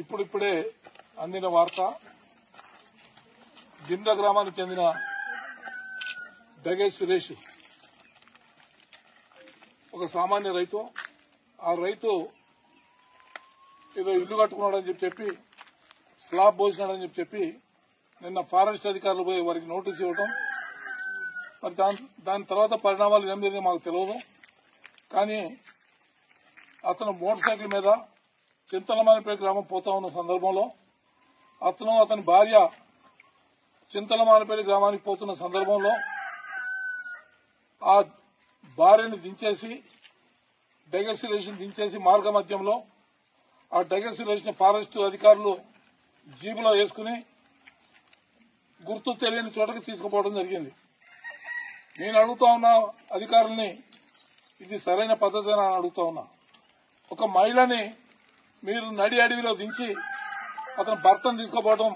ఇప్పుడిప్పుడే అందిన వార్త దిండ్ల గ్రామానికి చెందిన డగే సురేష్ ఒక సామాన్య రైతు. ఆ రైతు ఏదో ఇల్లు కట్టుకున్నాడని చెప్పి స్లాబ్ పోసినాడని చెప్పి నిన్న ఫారెస్ట్ అధికారులు పోయి వారికి నోటీసు ఇవ్వడం, మరి దాని తర్వాత పరిణామాలు ఏం జరిగినా మాకు తెలియదు. కానీ అతను మోటార్ సైకిల్ మీద చింతలమానిపేట గ్రామం పోతా ఉన్న సందర్భంలో అతని భార్య చింతలమానిపేట గ్రామానికి పోతున్న సందర్భంలో ఆ భార్యను దించేసి డగే సురేష్ దించేసి మార్గ మధ్యంలో ఆ డగే సురేష్ ని ఫారెస్ట్ అధికారులు జీబులో వేసుకుని గుర్తు తెలియని చోటకి తీసుకుపోవడం జరిగింది. నేను అడుగుతా ఉన్నా అధికారుల్ని, ఇది సరైన పద్ధతి అని అడుగుతా ఉన్నా. ఒక మహిళని మీరు నడి అడవిలో దించి అతని భర్తను తీసుకుపోవడం,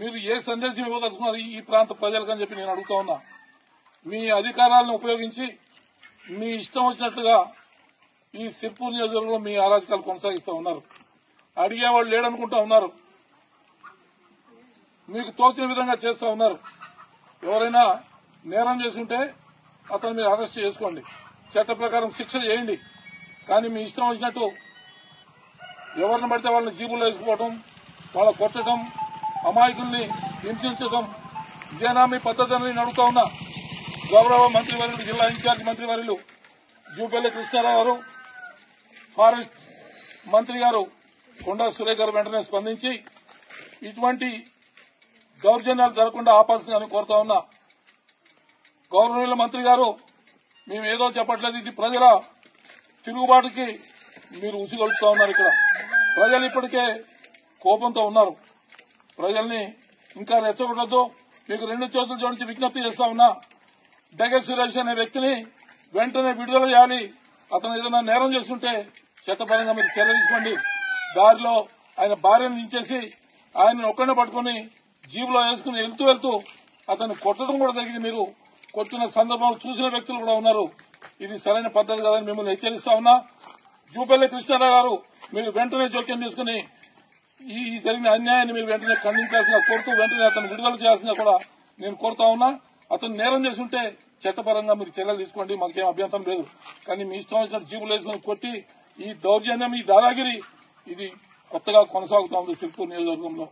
మీరు ఏ సందేశం ఇవ్వదలుచుకున్నారు ఈ ప్రాంత ప్రజలకని చెప్పి నేను అడుగుతా ఉన్నా. మీ అధికారాలను ఉపయోగించి మీ ఇష్టం వచ్చినట్లుగా ఈ సిర్పూర్ నియోజకవర్గంలో మీ అరాచకాలు కొనసాగిస్తూ ఉన్నారు. అడిగేవాళ్ళు లేడనుకుంటా ఉన్నారు. మీకు తోచిన విధంగా చేస్తూ ఉన్నారు. ఎవరైనా నేరం చేస్తుంటే అతను మీరు అరెస్ట్ చేసుకోండి, చట్ట ప్రకారం శిక్ష చేయండి. కానీ మీ ఇష్టం వచ్చినట్టు ఎవరిని పడితే వాళ్ళని జీబుల్లో వేసుకోవడం, వాళ్ళ కొట్టడం, అమాయకుల్ని హింసించడం ఇదేనా మీ పద్ధతి అని నేను అడుగుతా ఉన్నా. గౌరవ మంత్రివర్యులు, జిల్లా ఇన్ఛార్జి మంత్రివర్యులు జూపల్లి కృష్ణారావు గారు, ఫారెస్ట్ మంత్రి గారు కొండా సురేఖ గారు వెంటనే స్పందించి ఇటువంటి దౌర్జన్యాలు జరగకుండా ఆపాల్సిందని కోరుతా ఉన్నా. గౌరవనీయుల మంత్రి గారు, మేము ఏదో చెప్పట్లేదు, ఇది ప్రజల తిరుగుబాటుకి మీరు ఉసిగొలుపుతా ఉన్నారు. ఇక్కడ ప్రజలు ఇప్పటికే కోపంతో ఉన్నారు. ప్రజల్ని ఇంకా రెచ్చగొట్టద్దు. మీకు రెండు చేతులు జోడించి విజ్ఞప్తి చేస్తా ఉన్నా. డగే సురేష్ అనే వ్యక్తిని వెంటనే విడుదల చేయాలి. అతను ఏదైనా నేరం చేస్తుంటే చట్టపరంగా మీరు చర్య తీసుకోండి. దారిలో ఆయన భార్యను దించేసి ఆయన ఒక్కనే పట్టుకుని జీబులో వేసుకుని వెళ్తూ అతన్ని కొట్టడం కూడా జరిగింది. మీరు కొట్టిన సందర్భంలో చూసిన వ్యక్తులు కూడా ఉన్నారు. ఇది సరైన పద్ధతి కాదని మిమ్మల్ని హెచ్చరిస్తా ఉన్నా. జూపల్లి కృష్ణారావు గారు, మీరు వెంటనే జోక్యం చేసుకుని ఈ జరిగిన అన్యాయాన్ని మీరు వెంటనే ఖండించాల్సిన కోరుతూ వెంటనే అతను విడుదల చేయాల్సిన కూడా నేను కోరుతా ఉన్నా. అతను నేరం చేస్తుంటే చట్టపరంగా మీరు చర్యలు తీసుకోండి, మాకేం అభ్యంతరం లేదు. కానీ మీ ఇష్టం వచ్చినట్టు జీబులు వేసుకుని కొట్టి ఈ దౌర్జన్యం, ఈ దాదాగిరి ఇది కొత్తగా కొనసాగుతా ఉంది సిర్పూర్ నియోజకవర్గంలో.